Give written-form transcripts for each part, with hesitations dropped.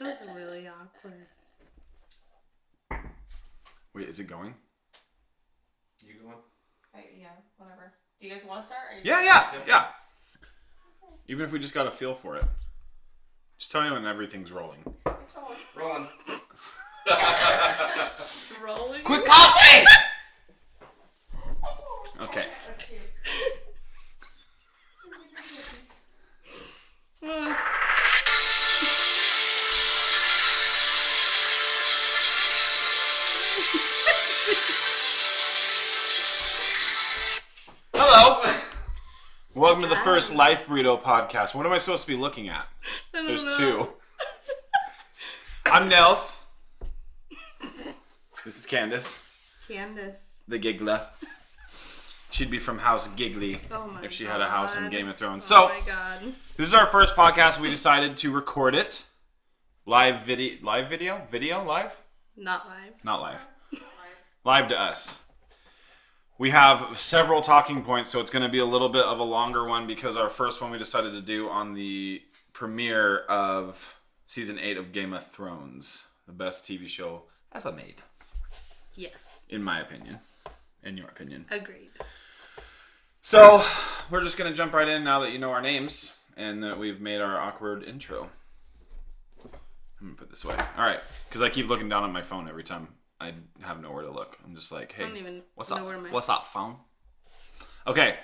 This was really awkward. Wait, is it going? You going? Yeah, whatever. Do you guys want to start? Yeah. Even if we just got a feel for it. Just tell me when everything's rolling. It's rolling. Rolling. Rolling. Quick coffee! Okay. Hello. Welcome to the first Life Burrito podcast. What am I supposed to be looking at? There's two. I'm Nels. This is Candace. The Giggler. She'd be from House Giggly if she had a house in Game of Thrones. Oh my god. This is our first podcast. We decided to record it. Live video? Live? Not live. Not live. Live to us. We have several talking points, so it's going to be a little bit of a longer one because our first one we decided to do on the premiere of Season 8 of Game of Thrones. The best TV show ever made. Yes. In my opinion. In your opinion. Agreed. So, we're just going to jump right in now that you know our names and that we've made our awkward intro. I'm going to put this away. Alright, because I keep looking down at my phone every time I have nowhere to look. I'm just like, hey, I don't even what's know up? where What's up, phone? Okay.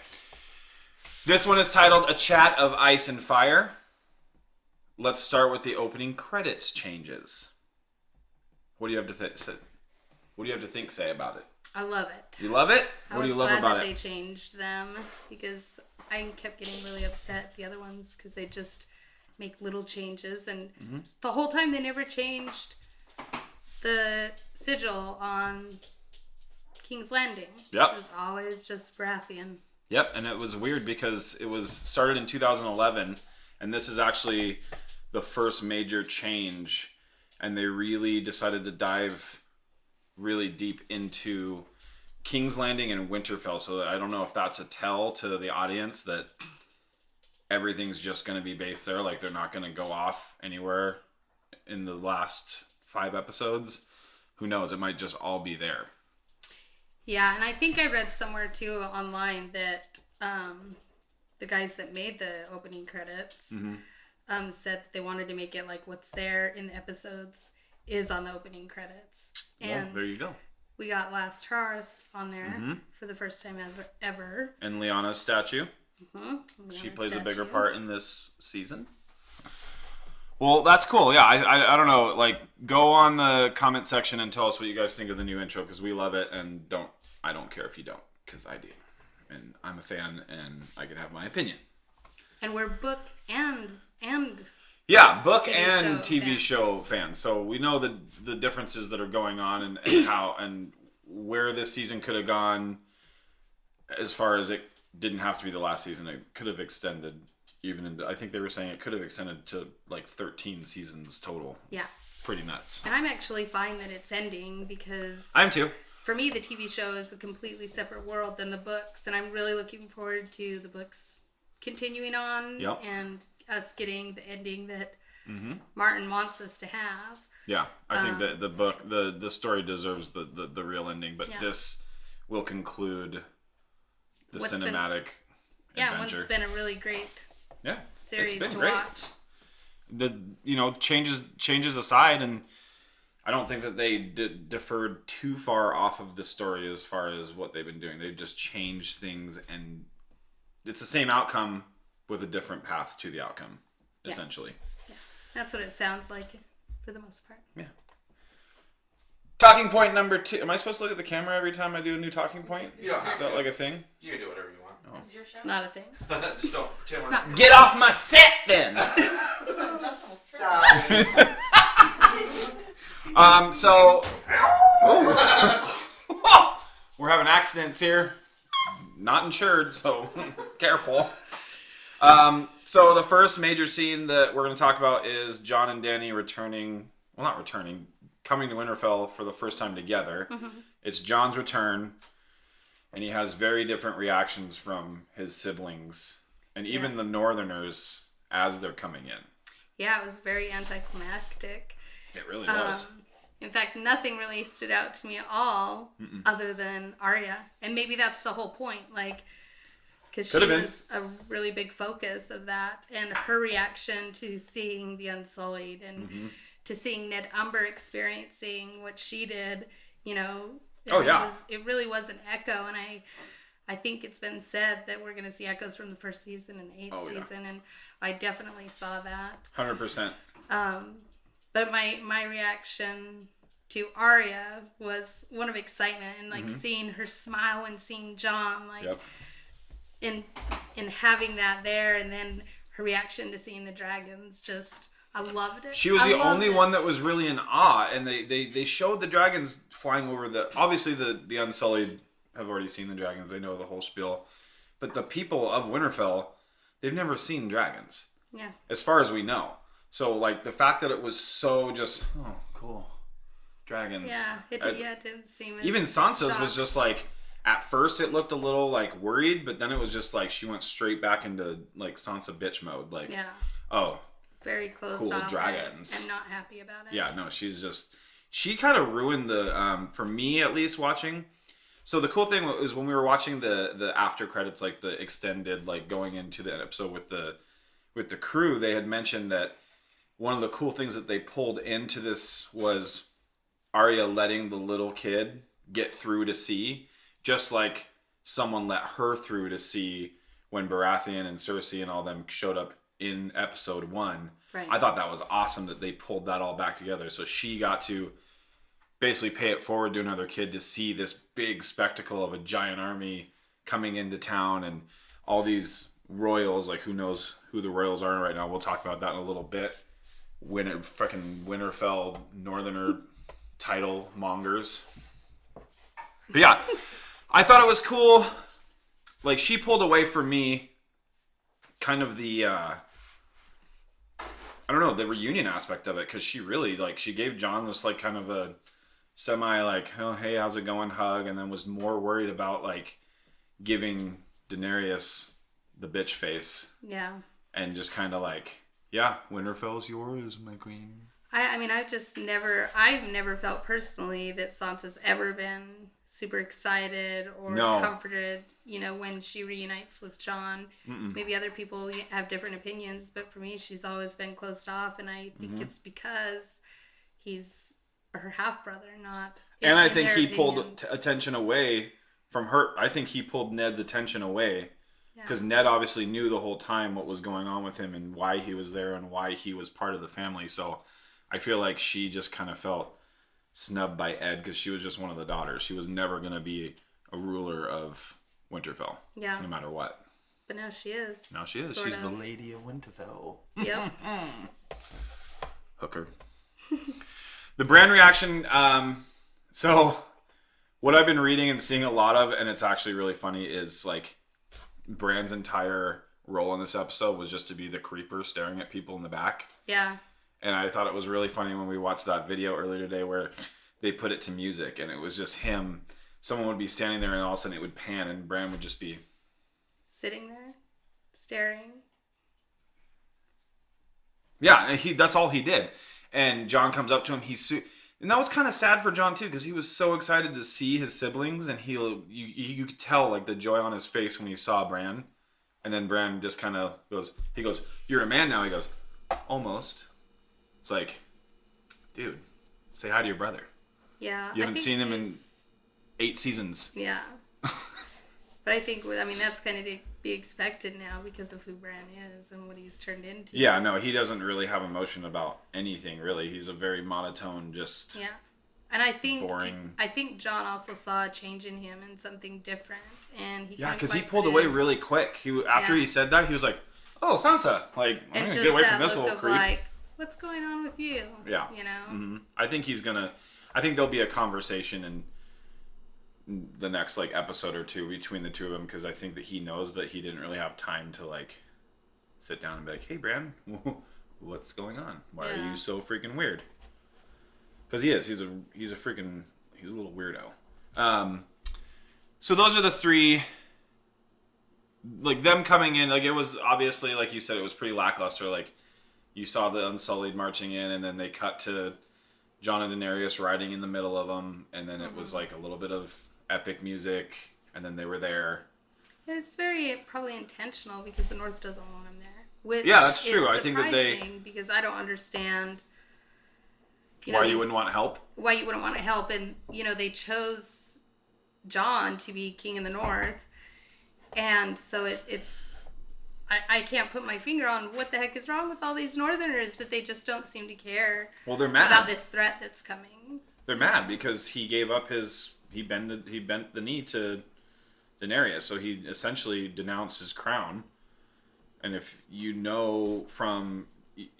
This one is titled A Chat of Ice and Fire. Let's start with the opening credits changes. What do you have to say about it? I love it. You love it? What do you love about it? I was glad that they changed them because I kept getting really upset at the other ones because they just make little changes and the whole time they never changed the sigil on King's Landing. Yep. It was always just Baratheon. Yep, and it was weird because it was started in 2011 and this is actually the first major change and they really decided to dive really deep into King's Landing and Winterfell, so that I don't know if that's a tell to the audience that everything's just going to be based there, like they're not going to go off anywhere in the last 5 episodes. Who knows? It might just all be there. Yeah, and I think I read somewhere too online that the guys that made the opening credits said that they wanted to make it like what's there in the episodes is on the opening credits. And well, there you go. We got Last Hearth on there for the first time ever. And Lyanna's statue. She plays a bigger part in this season. Well, that's cool. Yeah, I don't know. Like, go on the comment section and tell us what you guys think of the new intro because we love it, and I don't care if you don't because I do, and I'm a fan, and I can have my opinion. And we're book and yeah, book and TV show fans. So we know the differences that are going on and how and where this season could have gone. As far as it didn't have to be the last season, it could have extended even into. I think they were saying it could have extended to like 13 seasons total. Yeah, it's pretty nuts. And I'm actually fine that it's ending because I'm too. For me, the TV show is a completely separate world than the books, and I'm really looking forward to the books continuing on and us getting the ending that Martin wants us to have. Yeah, I think that the book, the story deserves the real ending, but this will conclude the cinematic adventure. Yeah, one's been a really great series it's been to great. watch. The changes aside, and I don't think that they deferred too far off of the story as far as what they've been doing. They've just changed things, and it's the same outcome with a different path to the outcome, essentially. Yeah, that's what it sounds like for the most part. Yeah. Talking point number 2. Am I supposed to look at the camera every time I do a new talking point? Yeah. Is that like a thing? You can do whatever you want. Oh. This is your show? It's not a thing. Just don't pretend It's not. Get off my set then! Justin was tripping. So we're having accidents here. Not insured, so careful. So the first major scene that we're going to talk about is Jon and Dany coming to Winterfell for the first time together. It's Jon's return, and he has very different reactions from his siblings and even the Northerners as they're coming in. Yeah, it was very anticlimactic. It really was. In fact, nothing really stood out to me at all other than Arya. And maybe that's the whole point. Like, because she was a really big focus of that. And her reaction to seeing the Unsullied and to seeing Ned Umber experiencing what she did, you know. It really was an echo. And I think it's been said that we're going to see echoes from the first season and the 8th season. And I definitely saw that. 100%. But my reaction to Arya was one of excitement and like seeing her smile and seeing Jon in having that there, and then her reaction to seeing the dragons. Just I loved it. She was the only one that was really in awe, and they showed the dragons flying over obviously the Unsullied have already seen the dragons. They know the whole spiel, but the people of Winterfell, they've never seen dragons. Yeah. As far as we know. So, like, the fact that it was so just, oh, cool, dragons. Yeah, it didn't seem as even Sansa's shocked. was just, like, at first it looked a little, like, worried, but then it was just, like, she went straight back into, like, Sansa bitch mode. Like, very closed cool off dragons. and not happy about it. Yeah, no, she kind of ruined the, for me at least, watching. So the cool thing was when we were watching the after credits, like, the extended, like, going into the episode with the crew, they had mentioned that one of the cool things that they pulled into this was Arya letting the little kid get through to see, just like someone let her through to see when Baratheon and Cersei and all them showed up in episode 1. Right. I thought that was awesome that they pulled that all back together. So she got to basically pay it forward to another kid to see this big spectacle of a giant army coming into town and all these royals. Like, who knows who the royals are right now. We'll talk about that in a little bit. Freaking Winterfell Northerner title mongers. But yeah, I thought it was cool. Like, she pulled away for me kind of the I don't know, the reunion aspect of it, because she really, like, she gave Jon this, like, kind of a semi, like, oh, hey, how's it going hug, and then was more worried about, like, giving Daenerys the bitch face. Yeah. And just kind of like, yeah, Winterfell's yours, my queen. I mean, I've never felt personally that Sansa's ever been super excited or comforted, you know, when she reunites with Jon. Maybe other people have different opinions, but for me, she's always been closed off, and I think it's because he's her half-brother, not... And I think he pulled attention away from her. I think he pulled Ned's attention away. Because Ned obviously knew the whole time what was going on with him and why he was there and why he was part of the family. So I feel like she just kind of felt snubbed by Ed because she was just one of the daughters. She was never going to be a ruler of Winterfell. Yeah. No matter what. But now she is. Now she is. She's the Lady of Winterfell. Yep. Hooker. The Bran reaction. So what I've been reading and seeing a lot of, and it's actually really funny, is like... Bran's entire role in this episode was just to be the creeper staring at people in the back. Yeah. And I thought it was really funny when we watched that video earlier today where they put it to music and it was just him. Someone would be standing there and all of a sudden it would pan and Bran would just be sitting there, staring. Yeah, that's all he did. And Jon comes up to him. And that was kind of sad for Jon too, because he was so excited to see his siblings, and you could tell like the joy on his face when he saw Bran, and then Bran just kind of goes, "You're a man now." He goes, "Almost." It's like, dude, say hi to your brother. Yeah, you haven't seen him in 8 seasons. Yeah, but I think that's kind of to be expected now because of who Bran is and what he's turned into. Yeah, no, he doesn't really have emotion about anything, really. He's a very monotone, just and I think boring. I think Jon also saw a change in him and something different, and because he pulled away really quick. After he said that, he was like, "Oh, Sansa, like I'm gonna get away from this little creep." Like, what's going on with you? Yeah, you know. Mm-hmm. I think there'll be a conversation in the next like episode or two between the two of them, because I think that he knows, but he didn't really have time to like sit down and be like, "Hey, Bran, what's going on? Why are you so freaking weird?" Because he's a little weirdo. So those are the 3. Like them coming in, like it was obviously, like you said, it was pretty lackluster. Like you saw the Unsullied marching in, and then they cut to Jon and Daenerys riding in the middle of them, and then it was like a little bit of epic music, and then they were there. It's very probably intentional because the North doesn't want him there. Which Yeah, that's true. Is I think that they surprising because I don't understand why you wouldn't want help. Why you wouldn't want to help, and they chose Jon to be king in the North, and so it's. I can't put my finger on what the heck is wrong with all these Northerners that they just don't seem to care. Well, they're mad about this threat that's coming. They're mad because he gave up he bent the knee to Daenerys, so he essentially denounced his crown. And if you know from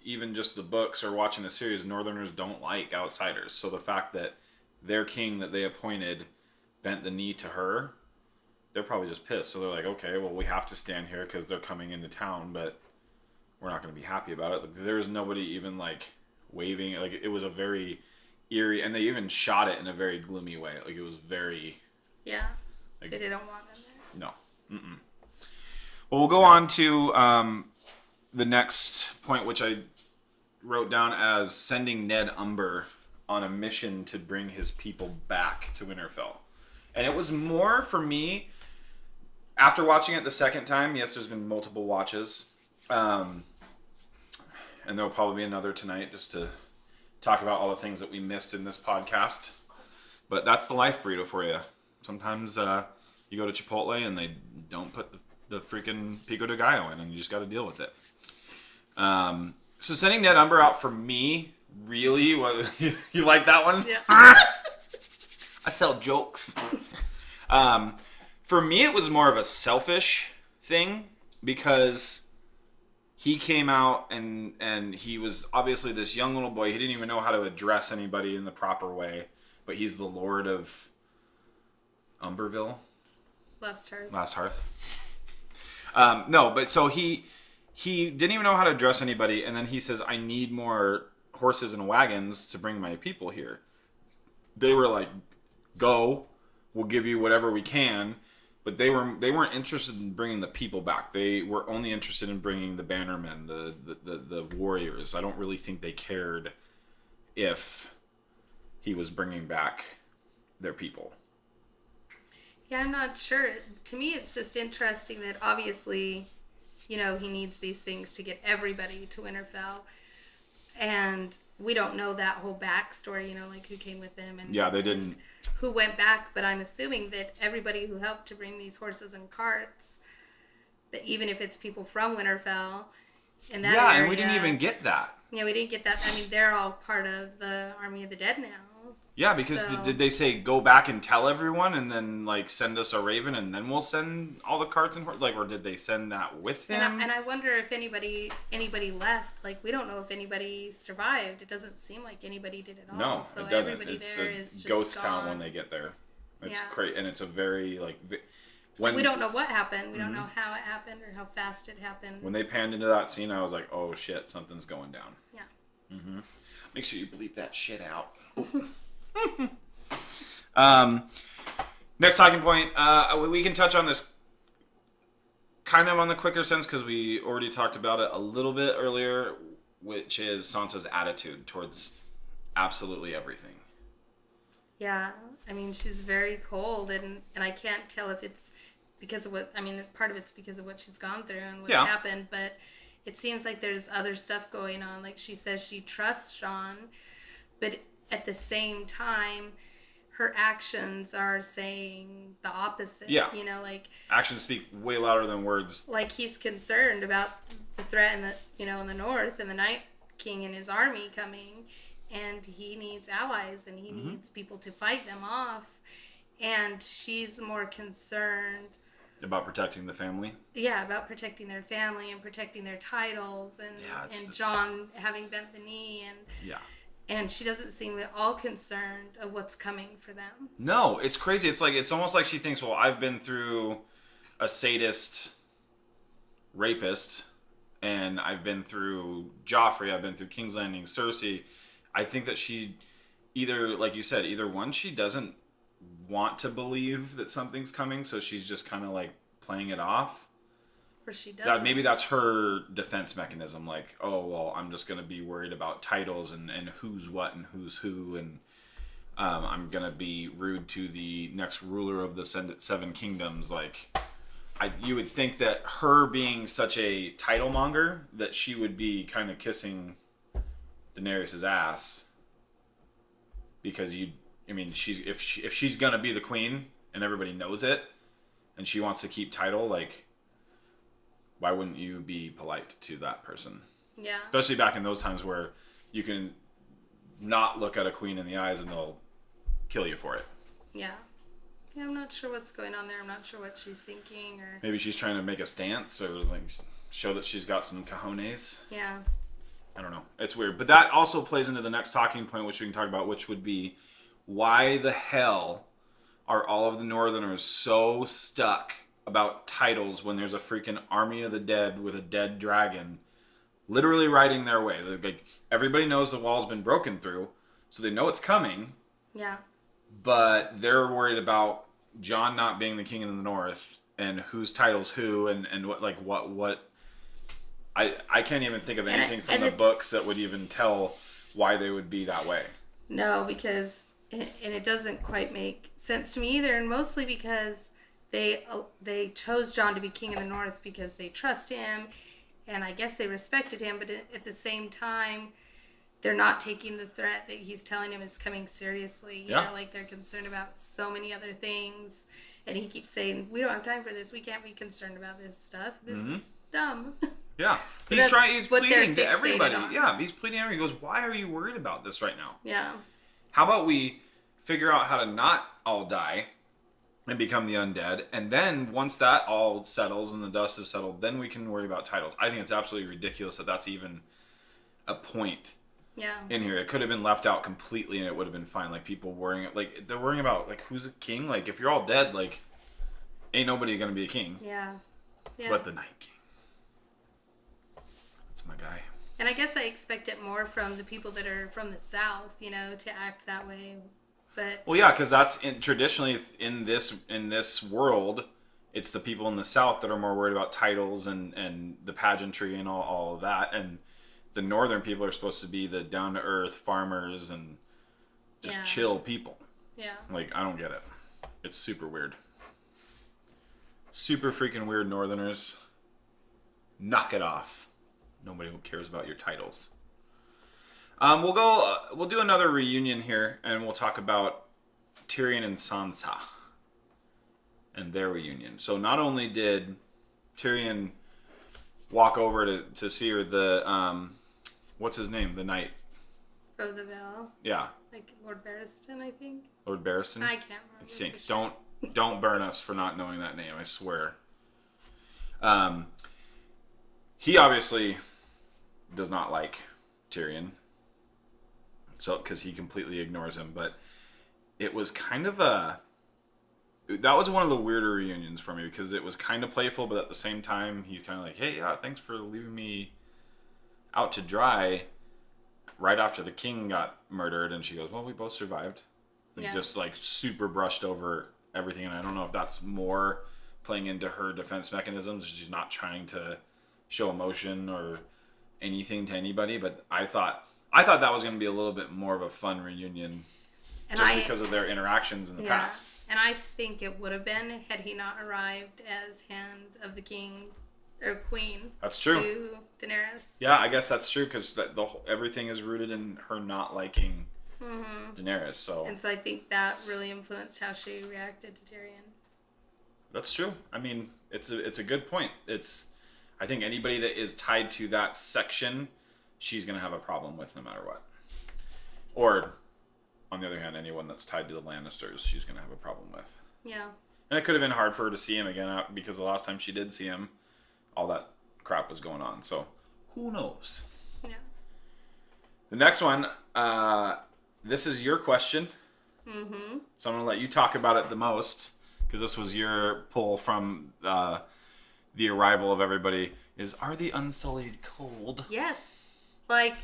even just the books or watching the series, Northerners don't like outsiders. So the fact that their king that they appointed bent the knee to her, they're probably just pissed. So they're like, okay, well, we have to stand here because they're coming into town, but we're not going to be happy about it. Like, there was nobody even like waving. Like, it was a very eerie, and they even shot it in a very gloomy way. Like, it was very... Yeah. Like, they didn't want them there. No. Mm-mm. Well, we'll go on to the next point, which I wrote down as sending Ned Umber on a mission to bring his people back to Winterfell. And it was more for me, after watching it the second time, yes, there's been multiple watches, and there'll probably be another tonight just to talk about all the things that we missed in this podcast. But that's the Life Burrito for you. Sometimes you go to Chipotle and they don't put the freaking Pico de Gallo in, and you just got to deal with it. So sending Ned Umber out for me, really, you like that one? Yeah. I sell jokes. For me, it was more of a selfish thing because he came out and he was obviously this young little boy. He didn't even know how to address anybody in the proper way, but he's the Lord of Umberville. Last Hearth. No, but so he didn't even know how to address anybody, and then he says, I need more horses and wagons to bring my people here. They were like, go, we'll give you whatever we can, but they weren't interested in bringing the people back. They were only interested in bringing the bannermen, the warriors. I don't really think they cared if he was bringing back their people. Yeah, I'm not sure. To me, it's just interesting that obviously, he needs these things to get everybody to Winterfell. And we don't know that whole backstory, like who came with them and yeah, they didn't. Who went back. But I'm assuming that everybody who helped to bring these horses and carts, that even if it's people from Winterfell in that area, and we didn't even get that. Yeah, we didn't get that. I mean, they're all part of the Army of the Dead now. Yeah, because did they say go back and tell everyone and then like send us a raven and then we'll send all the carts and horses? Like, or did they send that with him? And I wonder if anybody left. Like, we don't know if anybody survived. It doesn't seem like anybody did at all. No, so it doesn't. Everybody It's there a is just ghost gone. town when they get there. It's Yeah. crazy, and it's a very when we don't know what happened. We don't know how it happened or how fast it happened. When they panned into that scene, I was like, "Oh shit, something's going down." Yeah. Mm-hmm. Make sure you bleep that shit out. Next talking point, we can touch on this kind of on the quicker sense because we already talked about it a little bit earlier, which is Sansa's attitude towards absolutely everything. Yeah, I mean, she's very cold, and I can't tell if it's because of what, I mean, part of it's because of what she's gone through and what's happened, but it seems like there's other stuff going on. Like, she says she trusts Jon, but at the same time, her actions are saying the opposite. Yeah. Like... Actions speak way louder than words. Like, he's concerned about the threat in the, in the North and the Night King and his army coming, and he needs allies and he needs people to fight them off, and she's more concerned about protecting the family. Yeah, about protecting their family and protecting their titles, and Jon having bent the knee, and she doesn't seem at all concerned of what's coming for them. No, it's crazy. It's almost like she thinks, well, I've been through a sadist rapist, and I've been through Joffrey, I've been through King's Landing, Cersei. I think that she either, like you said, one, she doesn't want to believe that something's coming, so she's just kind of like playing it off, Or she doesn't. maybe that's her defense mechanism. Like, oh, well, I'm just going to be worried about titles and who's what and who's who. And I'm going to be rude to the next ruler of the Seven Kingdoms. Like, you would think that her being such a title monger, that she would be kind of kissing Daenerys' ass. Because if she's going to be the queen and everybody knows it and she wants to keep title, like, why wouldn't you be polite to that person? Yeah. Especially back in those times where you can not look at a queen in the eyes and they'll kill you for it. Yeah. Yeah, I'm not sure what's going on there. I'm not sure what she's thinking or... Maybe she's trying to make a stance or like show that she's got some cojones. Yeah. I don't know. It's weird. But that also plays into the next talking point, which we can talk about, which would be why the hell are all of the Northerners so stuck about titles when there's a freaking army of the dead with a dead dragon literally riding their way. Like, everybody knows the wall's been broken through, so they know it's coming. Yeah. But they're worried about Jon not being the king of the North and whose title's who and what I can't even think of anything from the books that would even tell why they would be that way. No, because it doesn't quite make sense to me either, and mostly because they chose Jon to be king of the North because they trust him, and I guess they respected him, but at the same time, they're not taking the threat that he's telling him is coming seriously. You know, like, they're concerned about so many other things, and he keeps saying, we don't have time for this. We can't be concerned about this stuff. This is dumb. Yeah. He's pleading to everybody. Yeah, he's pleading to everybody. He goes, why are you worried about this right now? Yeah. How about we figure out how to not all die and become the undead, and then once that all settles and the dust is settled, then we can worry about titles. I think it's absolutely ridiculous that that's even a point in here. It could have been left out completely and it would have been fine. Like, people worrying, like, they're worrying about, like, who's a king? Like, if you're all dead, like, ain't nobody gonna be a king. Yeah. But the Night King. That's my guy. And I guess I expect it more from the people that are from the South, you know, to act that way. But well, yeah, because that's traditionally in this world, it's the people in the South that are more worried about titles and the pageantry and all of that, and the Northern people are supposed to be the down to earth farmers and just chill people. Yeah. Like, I don't get it. It's super weird. Super freaking weird, Northerners. Knock it off. Nobody cares about your titles. We'll do another reunion here, and we'll talk about Tyrion and Sansa and their reunion. So not only did Tyrion walk over to see her, the what's his name, the knight of the Vale. Yeah. Like Lord Barristan, I think. Lord Barristan. I can't remember. I think. Don't burn us for not knowing that name. I swear. He obviously does not like Tyrion. So, because he completely ignores him, but it was kind of that was one of the weirder reunions for me because it was kind of playful, but at the same time, he's kind of like, hey, yeah, thanks for leaving me out to dry right after the king got murdered. And she goes, well, we both survived. Like, just like super brushed over everything. And I don't know if that's more playing into her defense mechanisms. She's not trying to show emotion or anything to anybody, but I thought that was going to be a little bit more of a fun reunion because of their interactions in the past. And I think it would have been had he not arrived as Hand of the King or Queen. That's true. To Daenerys. Yeah, I guess that's true because everything is rooted in her not liking Daenerys. So I think that really influenced how she reacted to Tyrion. That's true. I mean, it's a good point. I think anybody that is tied to that section, she's going to have a problem with no matter what. Or, on the other hand, anyone that's tied to the Lannisters, she's going to have a problem with. Yeah. And it could have been hard for her to see him again because the last time she did see him, all that crap was going on. So, who knows? Yeah. The next one, this is your question. Mm-hmm. So I'm going to let you talk about it the most because this was your pull from the arrival of everybody. Are the Unsullied cold? Yes. Like,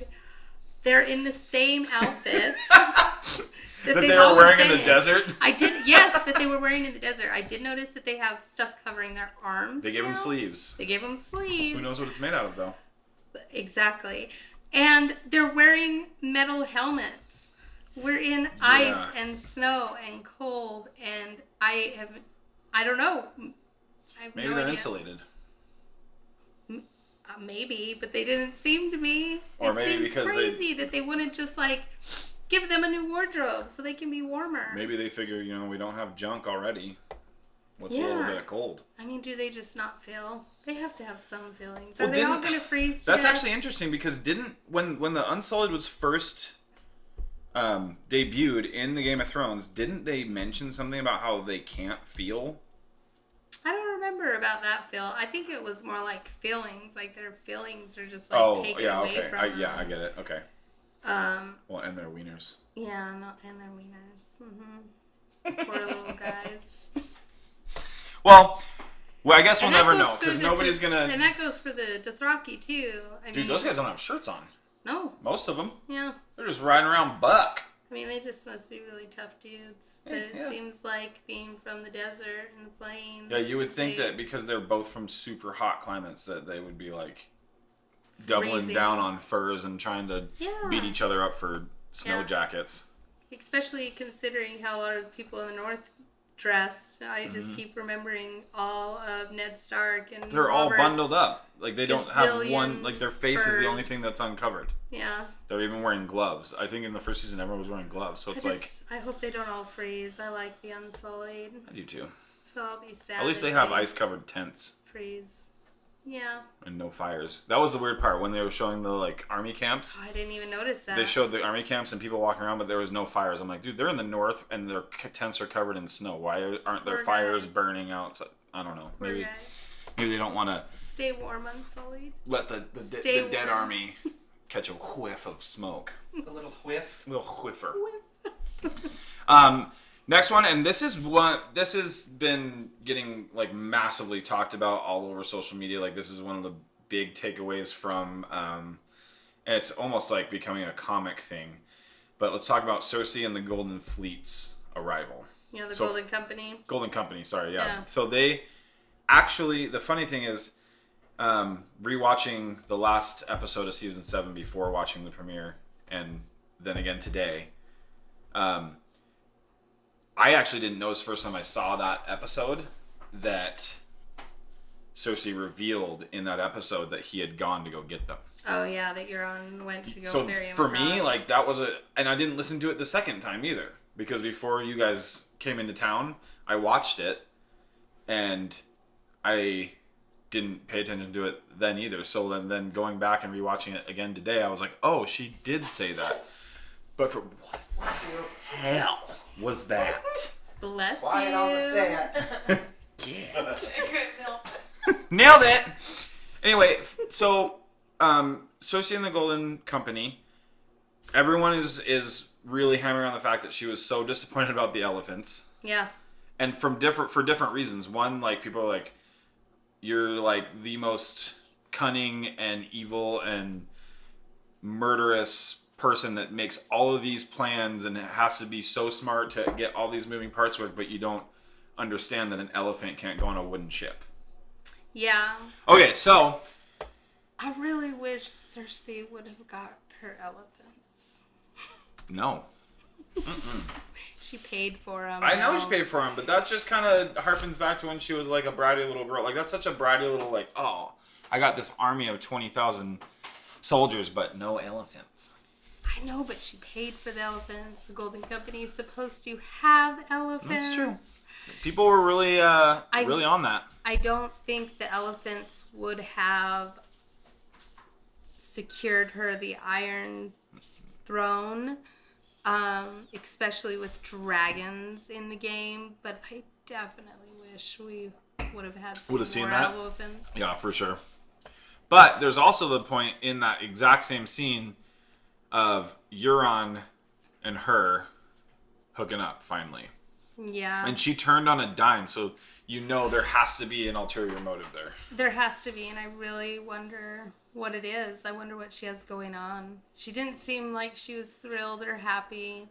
they're in the same outfits. that they've they were always wearing in been the desert. I did, yes, that they were wearing in the desert. I did notice that they have stuff covering their arms. They gave now. them sleeves. They gave them sleeves. Who knows what it's made out of, though? Exactly. And they're wearing metal helmets. We're in ice and snow and cold, and I don't know. I have Maybe no they're idea. insulated. Maybe, but they didn't seem to be. Or it maybe seems because crazy that they wouldn't just like give them a new wardrobe so they can be warmer. Maybe they figure, we don't have junk already. What's a little bit of cold? I mean, do they just not feel? They have to have some feelings. Well, Are they all going to freeze to That's death? actually interesting because when the Unsullied was first debuted in the Game of Thrones, didn't they mention something about how they can't feel? I don't remember about that feel. I think it was more like feelings, like their feelings are just like taken away from them. Yeah, I get it. Okay. Well, and their wieners. Yeah, and their wieners. Mm-hmm. Poor little guys. Well, I guess we'll And that never goes know for because the nobody's gonna. And that goes for the Dothraki too. I Dude, mean, those guys don't have shirts on. No. Most of them. Yeah. They're just riding around buck. I mean, they just must be really tough dudes. But it seems like being from the desert and the plains. Yeah, you would think that because they're both from super hot climates that they would be like doubling freezing. down on furs and trying to beat each other up for snow Yeah. jackets. Especially considering how a lot of people in the north dressed. I just keep remembering all of Ned Stark and They're all Robert's. bundled up. Like they don't have one. Gazillion Like their face is the only furs. thing that's uncovered. Yeah. They're even wearing gloves. I think in the first season everyone was wearing gloves. So it's I hope they don't all freeze. I like the Unsullied. I do too. So I'll be sad. At least they if have ice covered tents freeze. Yeah. and no fires. That was the weird part when they were showing the like army camps. I didn't even notice that. They showed the army camps and people walking around, but there was no fires. I'm like, dude, they're in the north and their tents are covered in snow. Why aren't there Poor fires guys. burning out? I don't know. Poor Maybe guys. they don't want to Stay warm, Unsullied. let the Stay dead warm. army catch a whiff of smoke. A little whiff. A little whiffer. Next one, and this has been getting like massively talked about all over social media. Like this is one of the big takeaways from, and it's almost like becoming a comic thing. But let's talk about Cersei and the Golden Fleet's arrival. You know, the So- Golden Company. Golden Company, sorry, yeah. Yeah. So they actually, the funny thing is, rewatching the last episode of season 7 before watching the premiere, and then again today, I actually didn't notice the first time I saw that episode that Cersei revealed in that episode that he had gone to go get them. Oh yeah, that Euron went to go So ferry him for me, across. like that was and I didn't listen to it the second time either because before you guys came into town, I watched it and I didn't pay attention to it then either. So then going back and rewatching it again today, I was like, oh, she did say that. But for what the hell was that? Bless Quiet you. on the set. Get. I couldn't help it. Nailed it. Anyway, so Cersei and the Golden Company, everyone is really hammering on the fact that she was so disappointed about the elephants, Yeah. and for different reasons. One, like people are like, you're like the most cunning and evil and murderous person that makes all of these plans and it has to be so smart to get all these moving parts work, but you don't understand that an elephant can't go on a wooden ship. Yeah. Okay, so I really wish Cersei would have got her elephants. no. She paid for them. I know she paid for them, but that just kind of harkens back to when she was like a bratty little girl. Like that's such a bratty little like, oh, I got this army of 20,000 soldiers, but no elephants. I know, but she paid for the elephants. The Golden Company is supposed to have elephants. That's true. People were really, really on that. I don't think the elephants would have secured her the Iron Throne, especially with dragons in the game. But I definitely wish we would have had some Would have seen more that? elephants. Yeah, for sure. But there's also the point in that exact same scene of Euron and her hooking up finally. Yeah. And she turned on a dime, so you know there has to be an ulterior motive there. There has to be, and I really wonder what it is. I wonder what she has going on. She didn't seem like she was thrilled or happy.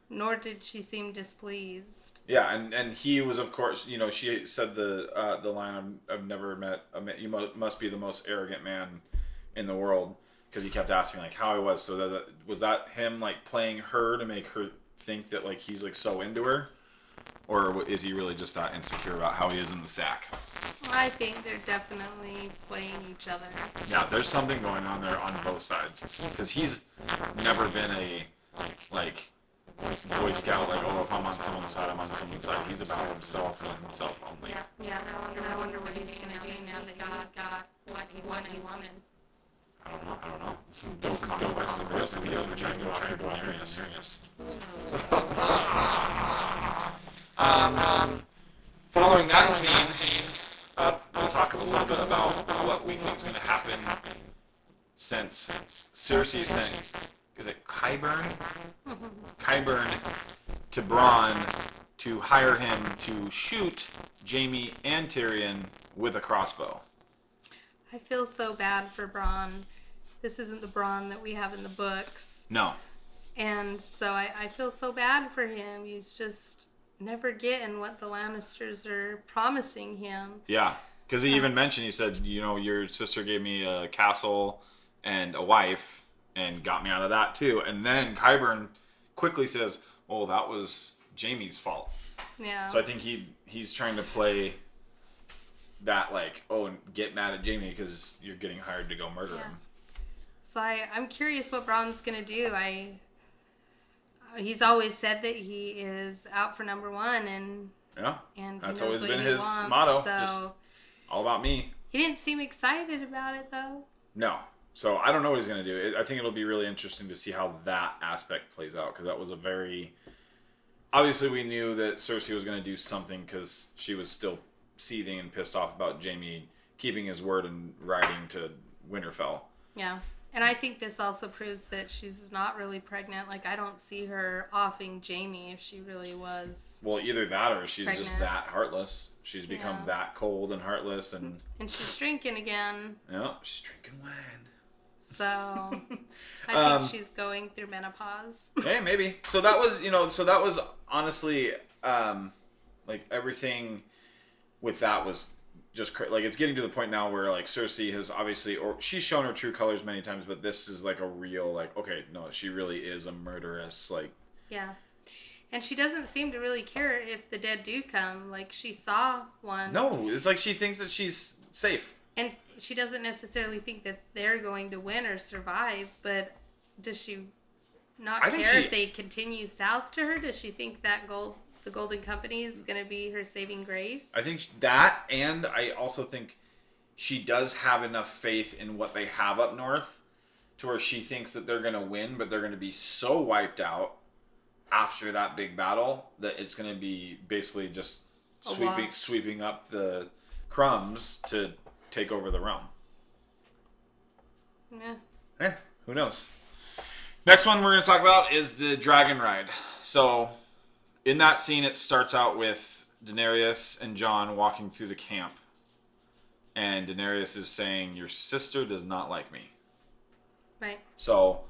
nor did she seem displeased. Yeah, and he was, of course, she said the line, I've never met a man, you must be the most arrogant man in the world, because he kept asking like how I was. So was that him like playing her to make her think that like he's like so into her, or is he really just that insecure about how he is in the sack? I think they're definitely playing each other. Yeah, there's something going on there on both sides, because he's never been a like Boy Scout, like, oh, if I'm on someone's side, I'm on someone's side. He's about himself and himself only. Yeah. And I wonder what he's gonna do now that God got what he wanted. I don't know. Don't watch the rest of the video. We're trying to go areas. Following that scene, we'll talk a little bit about what we think is going to happen since Cersei sent, is it Qyburn? Qyburn to Bronn to hire him to shoot Jaime and Tyrion with a crossbow. I feel so bad for Bronn. This isn't the Bronn that we have in the books. No. And so I feel so bad for him. He's just never getting what the Lannisters are promising him. Yeah, because he even mentioned, he said, your sister gave me a castle and a wife and got me out of that too. And then Qyburn quickly says, oh, that was Jaime's fault. Yeah. So I think he's trying to play that like, oh, and get mad at Jaime because you're getting hired to go murder him. So I'm curious what Bronn's going to do. He's always said that he is out for number one, and That's he knows always what been he his wants, motto. So Just all about me. He didn't seem excited about it, though. No. So I don't know what he's going to do. I think it'll be really interesting to see how that aspect plays out, because that was a very... Obviously, we knew that Cersei was going to do something because she was still seething and pissed off about Jaime keeping his word and riding to Winterfell. Yeah. And I think this also proves that she's not really pregnant. Like, I don't see her offing Jaime if she really was. Well, either that or she's pregnant. just that heartless. She's become that cold and heartless. And she's drinking again. Yeah, she's drinking wine. So, I think she's going through menopause. Hey, maybe. So that was, honestly, like, everything with that was just like, it's getting to the point now where like Cersei has obviously, or she's shown her true colors many times, but this is like a real like, okay, no, she really is a murderess. Like, yeah, and she doesn't seem to really care if the dead do come. Like, she saw one. No, it's like she thinks that she's safe, and she doesn't necessarily think that they're going to win or survive. But does she not care if they continue south to her? Does she think that the Golden Company is going to be her saving grace? I think that, and I also think she does have enough faith in what they have up north to where she thinks that they're going to win, but they're going to be so wiped out after that big battle that it's going to be basically just sweeping up the crumbs to take over the realm. Yeah, who knows? Next one we're going to talk about is the dragon ride. So in that scene, it starts out with Daenerys and Jon walking through the camp. And Daenerys is saying, your sister does not like me. Right. So,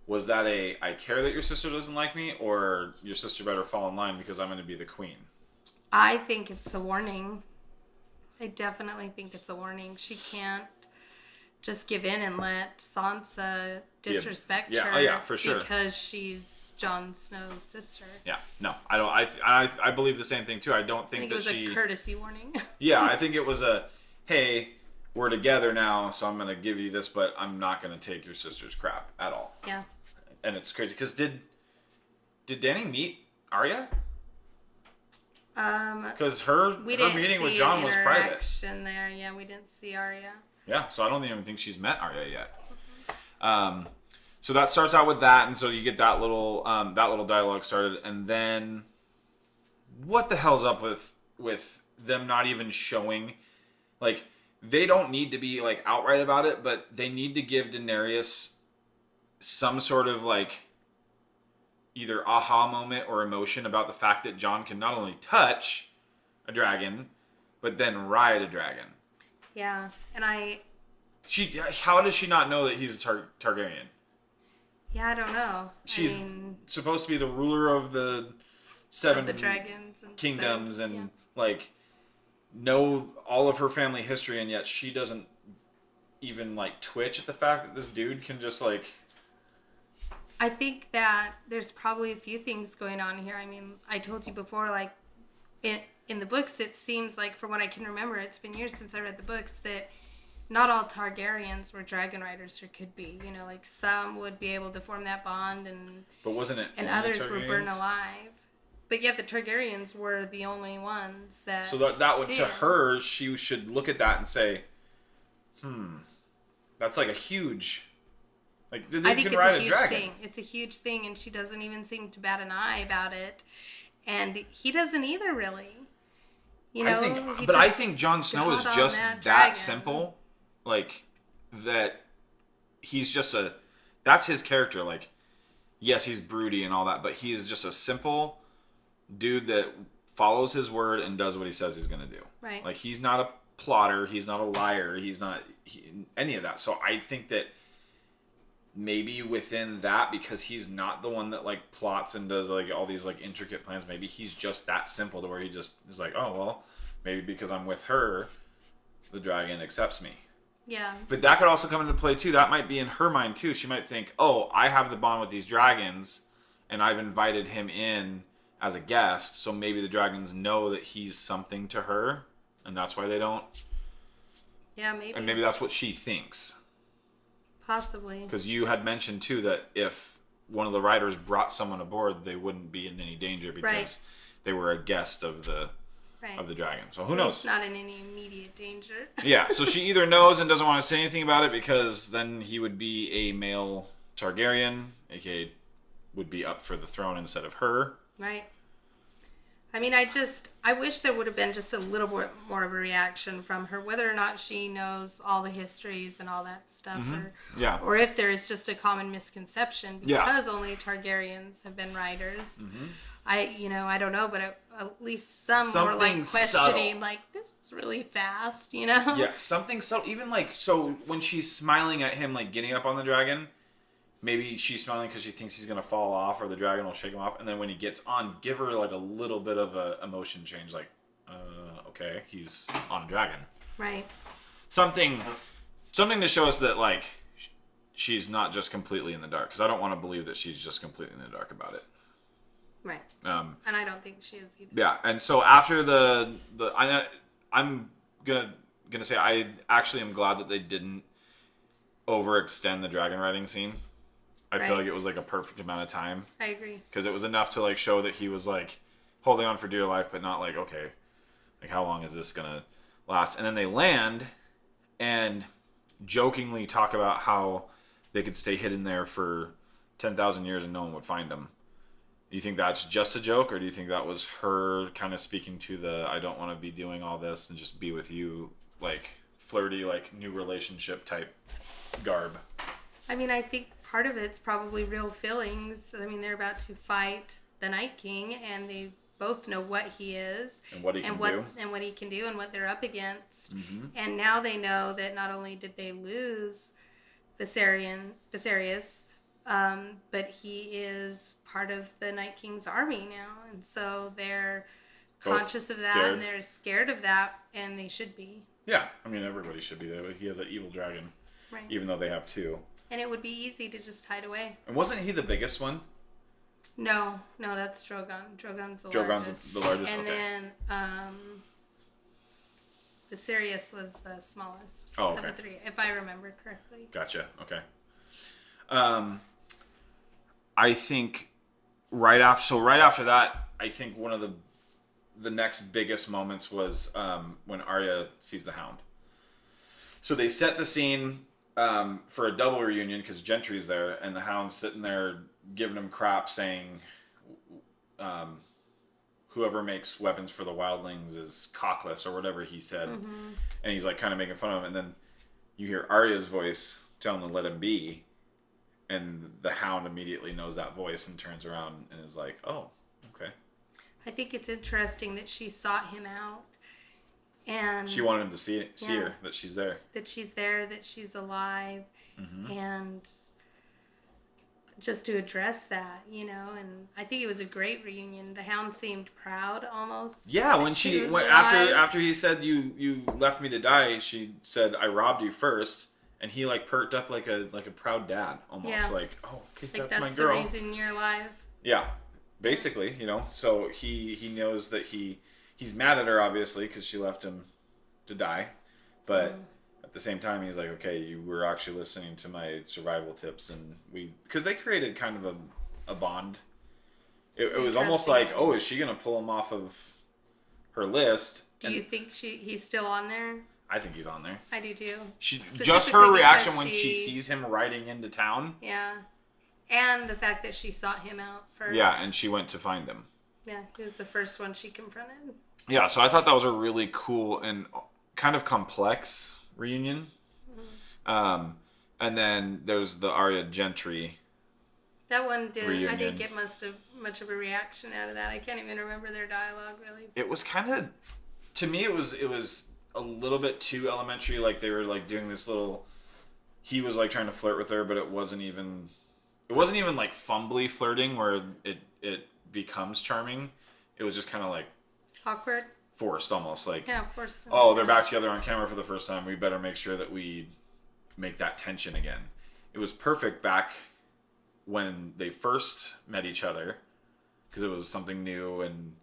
was that I care that your sister doesn't like me, or your sister better fall in line because I'm going to be the queen? I think it's a warning. I definitely think it's a warning. She can't just give in and let Sansa disrespect her. Oh, yeah, for sure. Because she's Jon Snow's sister. Yeah, no, I don't. I believe the same thing too. I don't think, it was a courtesy warning. Yeah, I think it was hey, we're together now, so I'm gonna give you this, but I'm not gonna take your sister's crap at all. Yeah. And it's crazy because did Dany meet Arya? Because her meeting with Jon was private. There, yeah, we didn't see Arya. Yeah, so I don't even think she's met Arya yet. So that starts out with that, and so you get that little dialogue started, and then what the hell's up with them not even showing, like, they don't need to be like outright about it, but they need to give Daenerys some sort of like either aha moment or emotion about the fact that Jon can not only touch a but then ride a dragon. Yeah, and how does she not know that he's a Targaryen? Yeah, I don't know. She's I mean, supposed to be the ruler of the seven of the dragons and kingdoms seven, and like know all of her family history, and yet she doesn't even like twitch at the fact that this dude can just like. I think that there's probably a few things going on here. I mean, I told you before, like in the books, it seems like, from what I can remember, it's been years since I read the books, that not all Targaryens were dragon riders, or could be. You know, like some would be able to form that bond, But wasn't it? and only others were burned Targaryens? alive. But yet the Targaryens were the only ones that. So that would, did. to her, she should look at that and say, that's like a huge. Like, the I dude think can it's ride a a huge dragon. thing. It's a huge thing, and she doesn't even seem to bat an eye about it, and he doesn't either, really. You know, I think Jon Snow is got on just that that dragon. simple, like that. He's just that's his character. Like, yes, he's broody and all that, but he's just a simple dude that follows his word and does what he says he's gonna do. Right. Like, he's not a plotter. He's not a liar. He's not any of that. So I think that maybe within that, because he's not the one that like plots and does like all these like intricate plans, maybe he's just that simple to where he just is like, oh well, maybe because I'm with her, the dragon accepts me. Yeah. But that could also come into play too. That might be in her mind too. She might think, oh, I have the bond with these dragons and I've invited him in as a guest, so maybe the dragons know that he's something to her, and that's why they don't. Yeah, maybe. And maybe that's what she thinks. Possibly. Because you had mentioned too that if one of the riders brought someone aboard, they wouldn't be in any danger because Right. they were a guest of the dragon. So who At knows? least not in any immediate danger. Yeah, so she either knows and doesn't want to say anything about it because then he would be a male Targaryen, aka would be up for the throne instead of her. Right. I mean, I wish there would have been just a little bit more of a reaction from her, whether or not she knows all the histories and all that stuff, Yeah. or if there is just a common misconception Yeah. because only Targaryens have been riders. I don't know, but at least some were like Something questioning, subtle. like, this was really fast, you know? Yeah, something subtle. Even like, so when she's smiling at him, like getting up on the dragon, maybe she's smiling because she thinks he's going to fall off or the dragon will shake him off. And then when he gets on, give her like a little bit of a emotion change. Like, okay, he's on a dragon. Right. Something to show us that like she's not just completely in the dark. Because I don't want to believe that she's just completely in the dark about it. Right. Um, And I don't think she is either. Yeah, and so after I'm gonna say I actually am glad that they didn't overextend the dragon riding scene. I feel Right. like it was like a perfect amount of time I agree. because it was enough to like show that he was like holding on for dear life, but not like, okay, like how long is this gonna last? And then they land and jokingly talk about how they could stay hidden there for 10,000 years and no one would find them. Do you think that's just a joke, or do you think that was her kind of speaking to the I don't want to be doing all this and just be with you, like flirty, like new relationship type garb? I mean, I think part of it's probably real feelings. I mean, they're about to fight the Night King, and they both know what he is And what he can do. and what he can do and what they're up against. And now they know that not only did they lose Viserys, but he is part of the Night King's army now, and so they're Both conscious of that, scared. and they're scared of that, and they should be. Yeah, I mean everybody should be there, but he has an evil dragon, Right. even though they have two. And it would be easy to just hide away. And wasn't he the biggest one? No, that's Drogon. Drogon's the Drogon's largest. the largest, And okay. then Viserys was the smallest Oh, of okay. the three, if I remember correctly. Gotcha. Okay. I think right after that, I think one of the next biggest moments was when Arya sees the Hound. So they set the scene for a double reunion because Gentry's there, and the Hound's sitting there giving him crap, saying, "Whoever makes weapons for the wildlings is cockless," or whatever he said, and he's like kind of making fun of him, and then you hear Arya's voice telling him to let him be. And the Hound immediately knows that voice and turns around and is like, "Oh, okay." I think it's interesting that she sought him out, and She wanted him to see Yeah. her, that she's there. that she's there, that she's alive, Mm-hmm. and just to address that, you know, and I think it was a great reunion. The Hound seemed proud almost. Yeah, that when she was when, alive. after he said you left me to die, she said I robbed you first, and he like perked up like a proud dad almost, Yeah. like, oh, okay, Like that's my that's girl. the reason you're alive. Yeah, basically, you know. So he knows that he's mad at her obviously because she left him to die, but at the same time he's like, okay, you were actually listening to my survival tips, and because they created kind of a bond. It was almost like, Interesting. oh, is she gonna pull him off of her list? Do you think he's still on there? I think he's on there. I do too. Just her Specifically reaction because when she sees him riding into town. Yeah. And the fact that she sought him out first. Yeah, and she went to find him. Yeah, he was the first one she confronted. Yeah, so I thought that was a really cool and kind of complex reunion. And then there's the Arya Gentry. That one didn't. I Reunion. didn't get much of a reaction out of that. I can't even remember their dialogue really. It was kind of, to me, it was a little bit too elementary. Like they were like doing this little. He was like trying to flirt with her, but it wasn't even like fumbly flirting where it becomes charming. It was just kind of like Awkward. forced, almost like. Yeah, forced. Oh, they're back together on camera for the first time. We better make sure that we make that tension again. It was perfect back when they first met each other because it was something new, and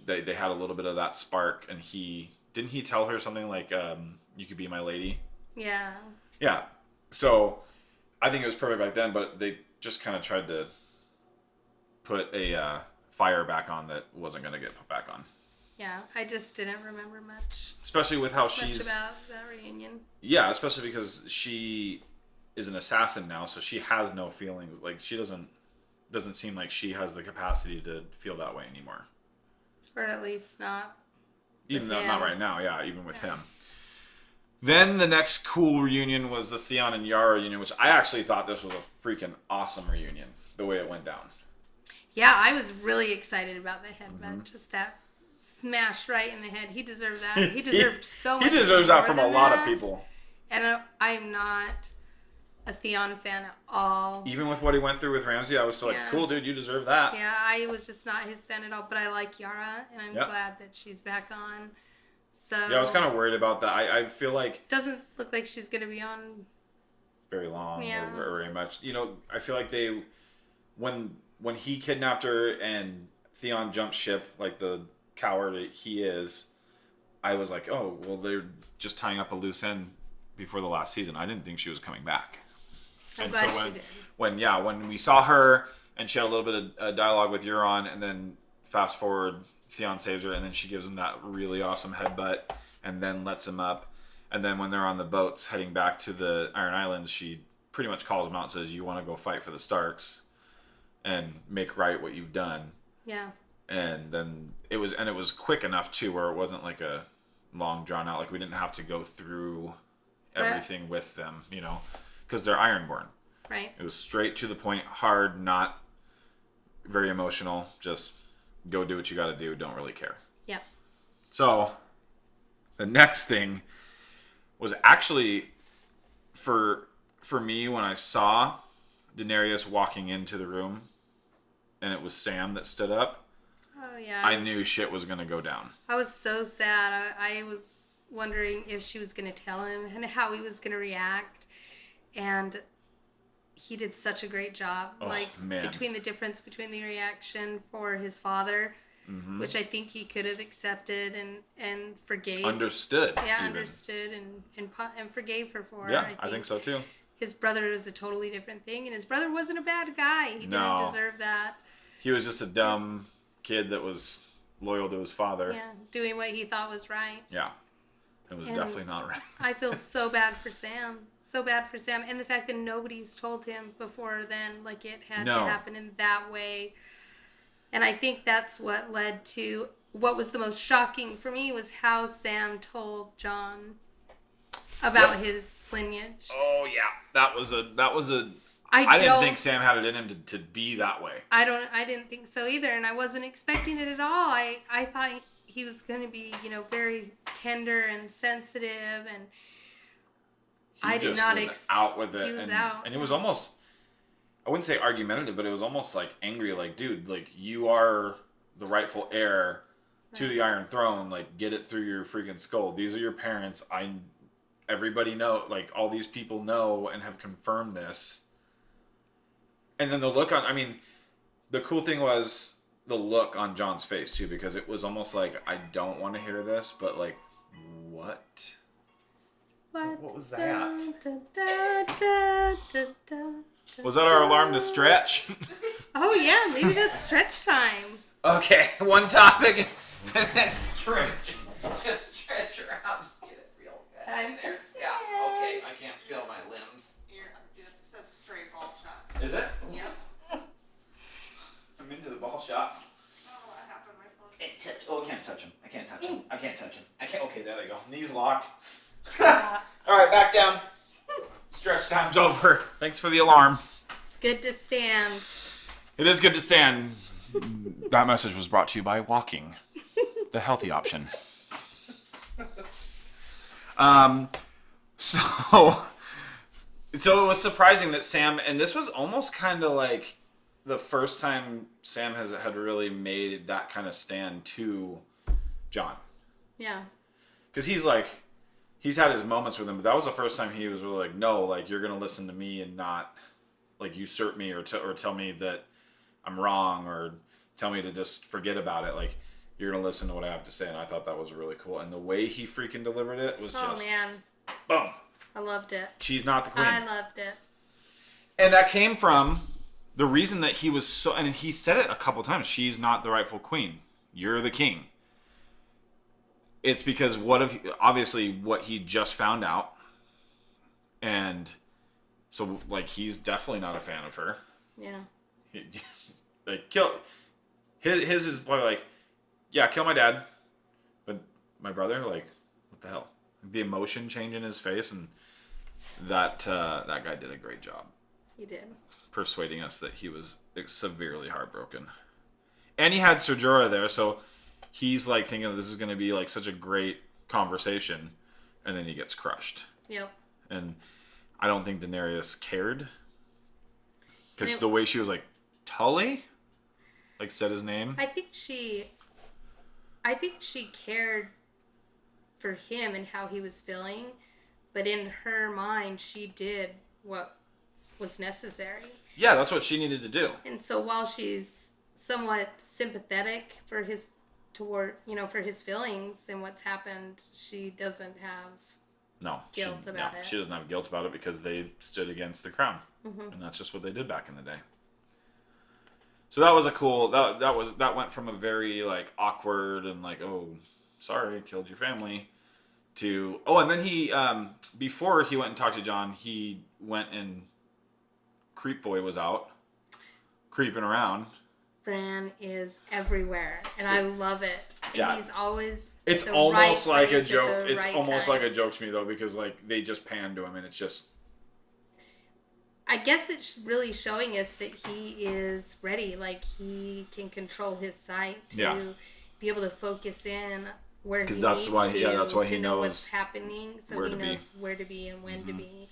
they had a little bit of that spark. And he tell her something like, "You could be my lady." Yeah. Yeah. So I think it was perfect back then, but they just kind of tried to put a fire back on that wasn't going to get put back on. Yeah, I just didn't remember much Especially with how much she's. about that reunion. Yeah, especially because she is an assassin now, so she has no feelings. Like she doesn't seem like she has the capacity to feel that way anymore. Or at least not. Even With though not him. right now, yeah, even with him. Then the next cool reunion was the Theon and Yara reunion, which I actually thought this was a freaking awesome reunion, the way it went down. Yeah, I was really excited about the headbutt. Just that smash right in the head. He deserved that. He deserved so much. He deserves that more from a than lot that. of people. And I am not a Theon fan at all. Even with what he went through with Ramsay, I was still like, Yeah. cool, dude, you deserve that. Yeah, I was just not his fan at all. But I like Yara, and I'm Yep. glad that she's back on. So Yeah, I was kind of worried about that. I feel like doesn't look like she's gonna be on. very long Yeah. or very much. You know, I feel like they when he kidnapped her and Theon jumped ship like the coward he is, I was like, oh, well, they're just tying up a loose end before the last season. I didn't think she was coming back. I'm And glad so she did. when we saw her and she had a little bit of dialogue with Euron, and then fast forward, Theon saves her, and then she gives him that really awesome headbutt, and then lets him up. And then when they're on the boats heading back to the Iron Islands, she pretty much calls him out and says, "You want to go fight for the Starks and make right what you've done." Yeah. And then it was quick enough too, where it wasn't like a long drawn out. Like we didn't have to go through everything with them, you know, because they're Ironborn. Right. It was straight to the point, hard, not very emotional. Just go do what you got to do. Don't really care. Yeah. So the next thing was actually for me when I saw Daenerys walking into the room, and it was Sam that stood up. Oh yeah. I knew shit was gonna go down. I was so sad. I was wondering if she was going to tell him and how he was going to react. And he did such a great job. Oh, like, man. between the difference between the reaction for his father, which I think he could have accepted and forgave. Understood. Yeah, even. understood and forgave her for. Yeah, I think so too. His brother was a totally different thing, and his brother wasn't a bad guy. He No. didn't deserve that. He was just a dumb kid that was loyal to his father. Yeah, doing what he thought was right. Yeah. It was And definitely not right. I feel so bad for Sam. So bad for Sam. And the fact that nobody's told him before then, like it had to No. happen in that way. And I think that's what led to what was the most shocking for me was how Sam told John about his lineage. Oh yeah, that was a. I didn't think Sam had it in him to be that way. I didn't think so either, and I wasn't expecting it at all. I thought he was going to be, very tender and sensitive, and He I did just not was out with it, He was and, out, and it was almost. I wouldn't say argumentative, but it was almost like angry. Like, dude, like you are the rightful heir to the Iron Throne. Like, get it through your freaking skull. These are your parents. Everybody know. Like, all these people know and have confirmed this. And then the look on. I mean, the cool thing was the look on Jon's face too, because it was almost like, I don't want to hear this, but like, what? What was that? Was that our alarm to stretch? Oh yeah, maybe that's stretch time. Okay, one topic and then stretch. Just stretch your arms. Get it real good. Time to There. stand. Yeah, okay, I can't feel my limbs. It's a straight ball shot. Is it? Yep. I'm into the ball shots. Oh, what happened? My phone. I can't touch him. I can't touch him. I can't touch him. I can't. Okay, there they go. Knees locked. All right, back down. Stretch time's over. Thanks for the alarm. It's good to stand. It is good to stand. That message was brought to you by walking, the healthy option. So it was surprising that Sam, and this was almost kind of like the first time Sam had really made that kind of stand to Jon. Yeah. Because he's had his moments with him, but that was the first time he was really like, no, like, you're going to listen to me and not, like, usurp me or tell me that I'm wrong or tell me to just forget about it. Like, you're going to listen to what I have to say. And I thought that was really cool. And the way he freaking delivered it was just... Oh, man. Boom. I loved it. She's not the queen. I loved it. And that came from the reason that he was so... And he said it a couple times. She's not the rightful queen. You're the king. It's because obviously what he just found out, and so like he's definitely not a fan of her. Yeah. Like kill his is probably like, yeah, kill my dad, but my brother, like, what the hell? The emotion change in his face, and that guy did a great job. He did. Persuading us that he was severely heartbroken, and he had Ser Jorah there, so. He's like thinking this is going to be like such a great conversation, and then he gets crushed. Yep. And I don't think Daenerys cared because the way she was like Tully, like said his name. I think she cared for him and how he was feeling, but in her mind, she did what was necessary. Yeah, that's what she needed to do. And so while she's somewhat sympathetic for his feelings and what's happened, she doesn't have guilt about it. She doesn't have guilt about it because they stood against the crown, and that's just what they did back in the day. So that was a cool. That went from a very like awkward and like, oh, sorry, killed your family, to and then he before he went and talked to Jon, he went and Creep Boy was out creeping around. Bran is everywhere, and I love it. And yeah. He's always. It's almost like a joke. It's almost like a joke to me though, because like they just pan to him, and it's just. I guess it's really showing us that he is ready. Like he can control his sight to be able to focus in where he needs that's why to he know knows what's happening, so he knows where to be and when to be.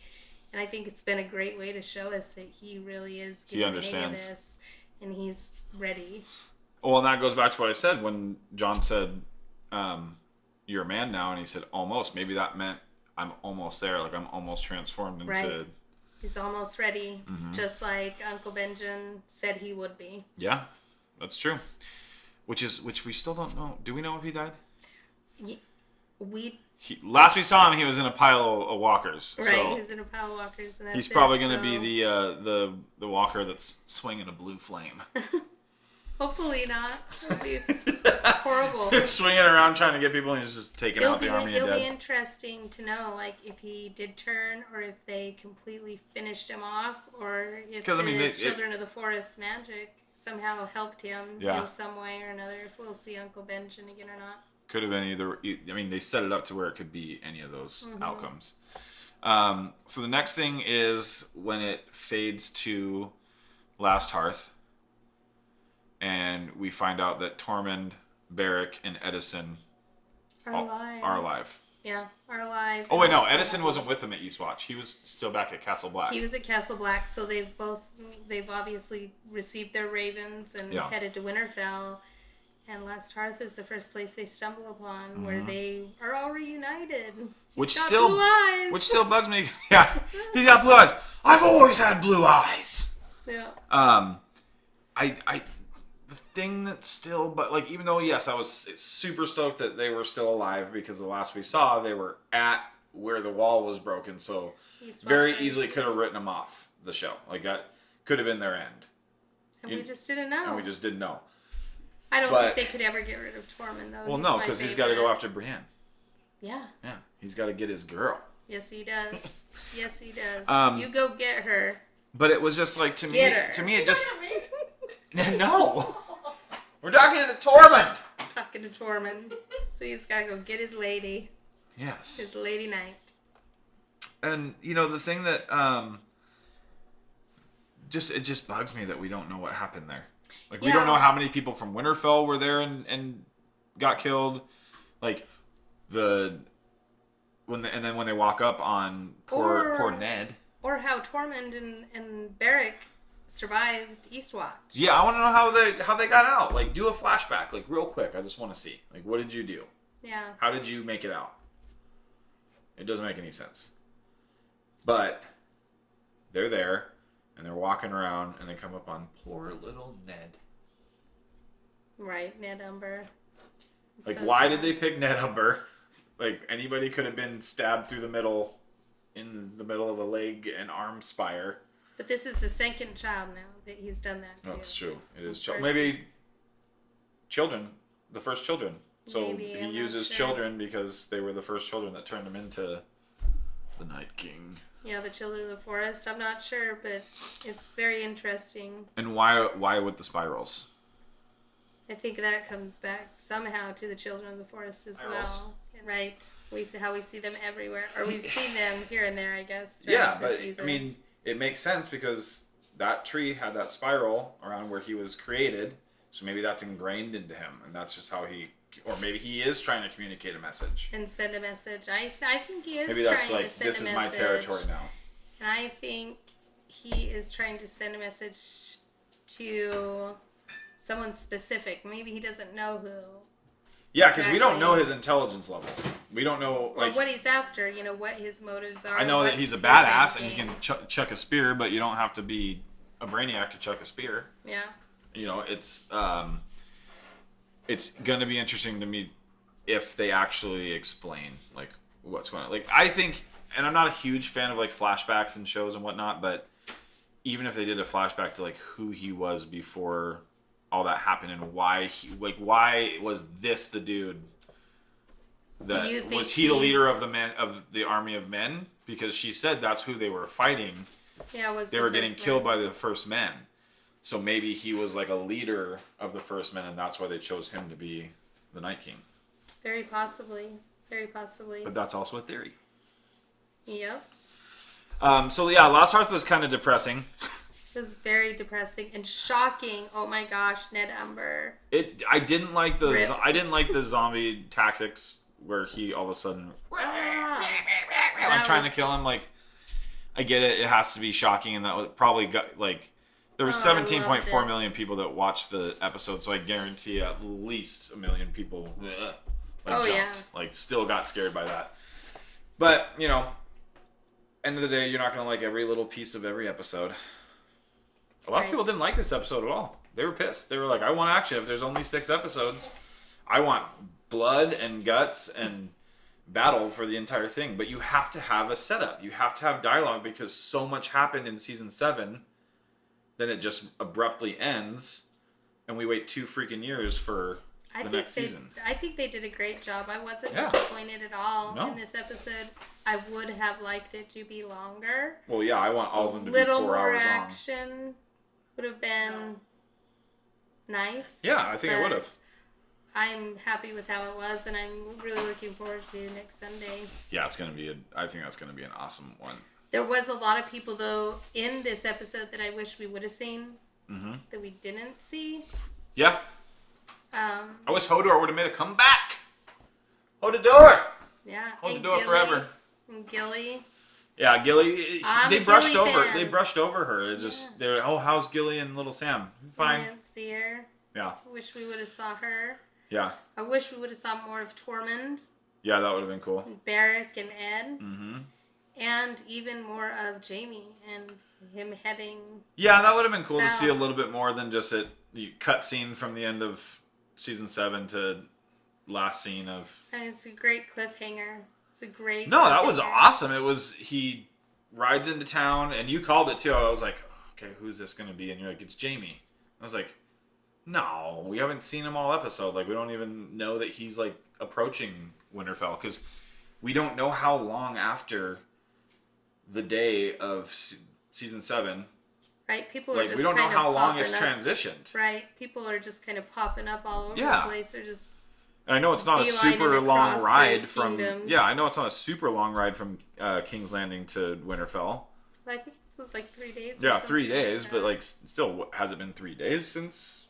And I think it's been a great way to show us that he really is getting the hang of this. And he's ready. Well, and that goes back to what I said when Jon said, you're a man now. And he said, almost. Maybe that meant I'm almost there. Like, I'm almost transformed into... Right. He's almost ready. Just like Uncle Benjen said he would be. Yeah, that's true. Which we still don't know. Do we know if he died? Last we saw him, he was in a pile of walkers. Right, so he was in a pile of walkers. And he's probably going to be the walker that's swinging a blue flame. Hopefully not. It would be horrible. Swinging around trying to get people and he's just taking out the army of dead. It'll be interesting to know, like, if he did turn or if they completely finished him off or if the Children of the Forest magic somehow helped him in some way or another. If we'll see Uncle Benjen again or not. Could have been either. I mean, they set it up to where it could be any of those outcomes. So the next thing is when it fades to Last Hearth, and we find out that Tormund, Beric, and Edison are alive. Are alive. Yeah, are alive. Oh wait, no, Also- Edison wasn't with them at Eastwatch. He was still back at Castle Black. He was at Castle Black, so they've obviously received their ravens and headed to Winterfell. And Last Hearth is the first place they stumble upon where they are all reunited. Which He's got still, blue eyes. which still bugs me. Yeah, he's got blue eyes. I've always had blue eyes. Yeah. The thing that still, but like, even though yes, I was super stoked that they were still alive because the last we saw, they were at where the wall was broken, so very easily could have written them off the show. Like that could have been their end. And we just didn't know. And we just didn't know. I don't think they could ever get rid of Tormund, though. Well, no, because he's got to go after Brienne. Yeah. Yeah, he's got to get his girl. Yes, he does. Yes, he does. You go get her. But it was just like, to me, it just... Me? No! We're talking to Tormund! Talking to Tormund. So he's got to go get his lady. Yes. His lady knight. And, you know, the thing that... it just bugs me that we don't know what happened there. Like, we don't know how many people from Winterfell were there and got killed. Like, and then when they walk up on poor Ned. Or how Tormund and Beric survived Eastwatch. Yeah, I want to know how they got out. Like, do a flashback, like, real quick. I just want to see. Like, what did you do? Yeah. How did you make it out? It doesn't make any sense. But they're there, and they're walking around, and they come up on poor little Ned. Right, Ned Umber. Like, why did they pick Ned Umber? Like, anybody could have been stabbed through the middle, in the middle of a leg and arm spire. But this is the second child now that he's done that to. That's true. It is maybe children, the first children. So Maybe, he I'm uses not sure. children because they were the first children that turned him into the Night King. Yeah, the Children of the Forest. I'm not sure, but it's very interesting. And why with the spirals? I think that comes back somehow to the Children of the Forest as well. Right. We see how we see them everywhere. Or we've seen them here and there, I guess. Yeah, the but seasons. I mean, it makes sense because that tree had that spiral around where he was created. So maybe that's ingrained into him. And that's just how or maybe he is trying to communicate a message. And send a message. I think he is Maybe that's trying like, to send this a is message. my territory now. And I think he is trying to send a message to someone specific. Maybe he doesn't know who. Yeah, because we don't know his intelligence level. We don't know, like... Or what he's after, you know, what his motives are. I know that he's a badass and he can chuck a spear, but you don't have to be a brainiac to chuck a spear. Yeah. You know, it's going to be interesting to me if they actually explain, like, what's going on. Like, I think, and I'm not a huge fan of, like, flashbacks and shows and whatnot, but even if they did a flashback to, like, who he was before all that happened and why was this the dude that was he the leader of the army of men, because she said that's who they were fighting. Yeah, they were getting killed by the first men, so maybe he was like a leader of the first men and that's why they chose him to be the Night King. Very possibly, but that's also a theory. Yep. So yeah, Lost Hearth was kind of depressing. It was very depressing and shocking. Oh my gosh, Ned Umber. I didn't like the zombie tactics where he all of a sudden I'm trying to kill him. Like, I get it. It has to be shocking, and that probably got like there were 17.4 million people that watched the episode, so I guarantee at least 1 million people jumped. Like, still got scared by that. But you know, end of the day, you're not gonna like every little piece of every episode. A lot of people didn't like this episode at all. They were pissed. They were like, I want action. If there's only 6 episodes, I want blood and guts and battle for the entire thing. But you have to have a setup. You have to have dialogue because so much happened in season 7. Then it just abruptly ends. And we wait 2 freaking years for the next season. I think they did a great job. I wasn't disappointed at all in this episode. I would have liked it to be longer. Well, yeah, I want all of them to be 4 hours long. Little more action would have been nice. Yeah, I think it would have. I'm happy with how it was, and I'm really looking forward to next Sunday. Yeah, it's gonna be. I think that's gonna be an awesome one. There was a lot of people though in this episode that I wish we would have seen that we didn't see. Yeah. I wish Hodor would have made a comeback. Hodor. Yeah. Hold the and door Gilly, forever. And Gilly. Yeah, Gilly. I'm They a brushed Gilly over. fan. They brushed over her. It's just they're how's Gilly and little Sam? We Fine. didn't see her. Yeah. I wish we would have saw her. Yeah. I wish we would have saw more of Tormund, Yeah, that would have been cool. and Barrack, and Ed. Mm-hmm. And even more of Jamie and him heading. Yeah, that would have been cool to South. see a little bit more than just a cut scene from the end of season 7 to last scene of. And it's a great cliffhanger. It's a great. No, that was cliffhanger. awesome. It was he rides into town, and you called it too. I was like, okay, who's this gonna be? And you're like, it's Jamie. I was like, no, we haven't seen him all episode. Like, we don't even know that he's like approaching Winterfell because we don't know how long after the day of season 7. Right, people are Like, just we don't know kind how of long it's popping up. transitioned. Right, people are just kind of popping up all over Yeah. the place. They're just And I know it's not a beelining super long across ride the from. kingdoms. Yeah, I know it's not a super long ride from King's Landing to Winterfell. I think this was like 3 days. Yeah, or 3 something days, like but that. like still, has it been 3 days since?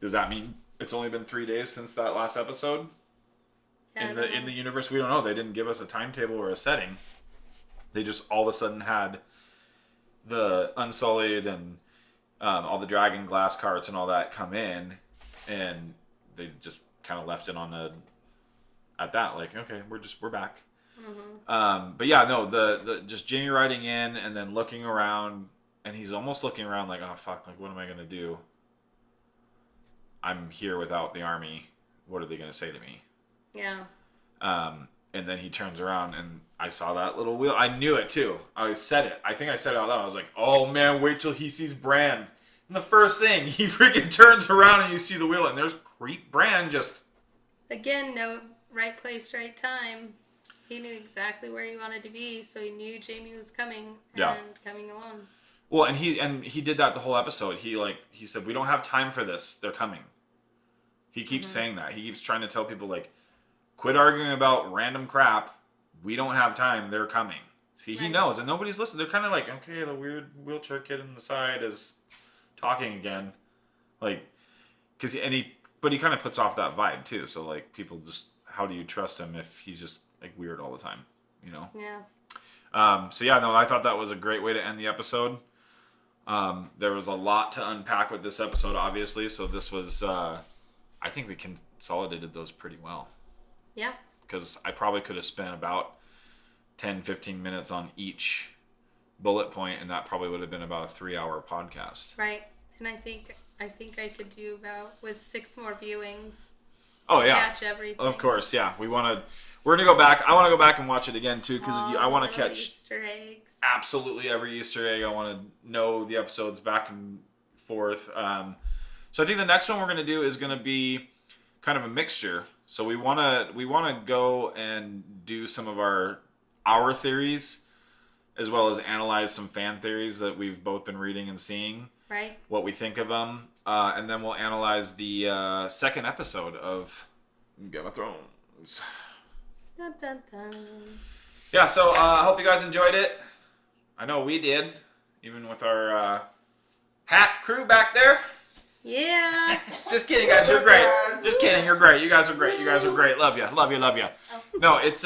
Does that mean it's only been 3 days since that last episode? Yeah, I in don't know. the universe, we don't know. They didn't give us a timetable or a setting. They just all of a sudden had the Unsullied and all the dragon glass carts and all that come in, and they just kind of left it on at that. Like, okay, we're back. Mm-hmm. But yeah, no, the just Jamie riding in and then looking around, and he's almost looking around like, oh fuck, like what am I gonna do? I'm here without the army. What are they gonna say to me? Yeah. And then he turns around, and I saw that little wheel. I knew it too. I said it. I think I said it out loud. I was like, oh man, wait till he sees Bran. And the first thing, he freaking turns around and you see the wheel, and there's Creep Bran just. Again, no right place, right time. He knew exactly where he wanted to be, so he knew Jamie was coming and Yeah. coming along. Well, and he did that the whole episode. He said, we don't have time for this. They're coming. He keeps saying that. He keeps trying to tell people, like, quit arguing about random crap. We don't have time. They're coming. See, he Right. knows, and nobody's listening. They're kind of like, okay, the weird wheelchair kid on the side is talking again, like, but he kind of puts off that vibe too. So like, people just, how do you trust him if he's just like weird all the time, you know? Yeah. So yeah, no, I thought that was a great way to end the episode. There was a lot to unpack with this episode, obviously. So this was, I think we consolidated those pretty well. Yeah. Because I probably could have spent about 10, 15 minutes on each bullet point, and that probably would have been about a 3-hour podcast. Right. And I think I could do about with 6 more viewings. Oh yeah, Catch everything. of course, yeah. We're gonna go back. I want to go back and watch it again too, because All I the want to little catch Easter eggs. absolutely every Easter egg. I want to know the episodes back and forth. So I think the next one we're gonna do is gonna be kind of a mixture. So we wanna go and do some of our theories, as well as analyze some fan theories that we've both been reading and seeing. Right. What we think of them, and then we'll analyze the second episode of Game of Thrones. Dun, dun, dun. Yeah, so I hope you guys enjoyed it. I know we did, even with our hack crew back there. Yeah. Just kidding, guys. You're great. Just kidding. You're great. You guys are great. You guys are great. Love you. Love you. Love you. No, it's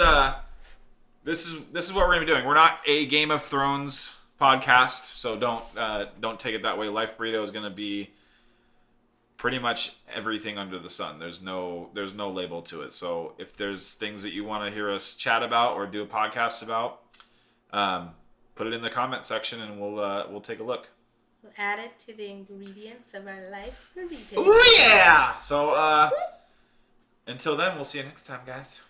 this is what we're gonna be doing. We're not a Game of Thrones podcast, so don't take it that way. Life Burrito is gonna be pretty much everything under the sun. There's no label to it. So if there's things that you want to hear us chat about or do a podcast about, put it in the comment section and we'll take a look. We'll add it to the ingredients of our Life Burrito. Oh yeah! So until then, we'll see you next time, guys.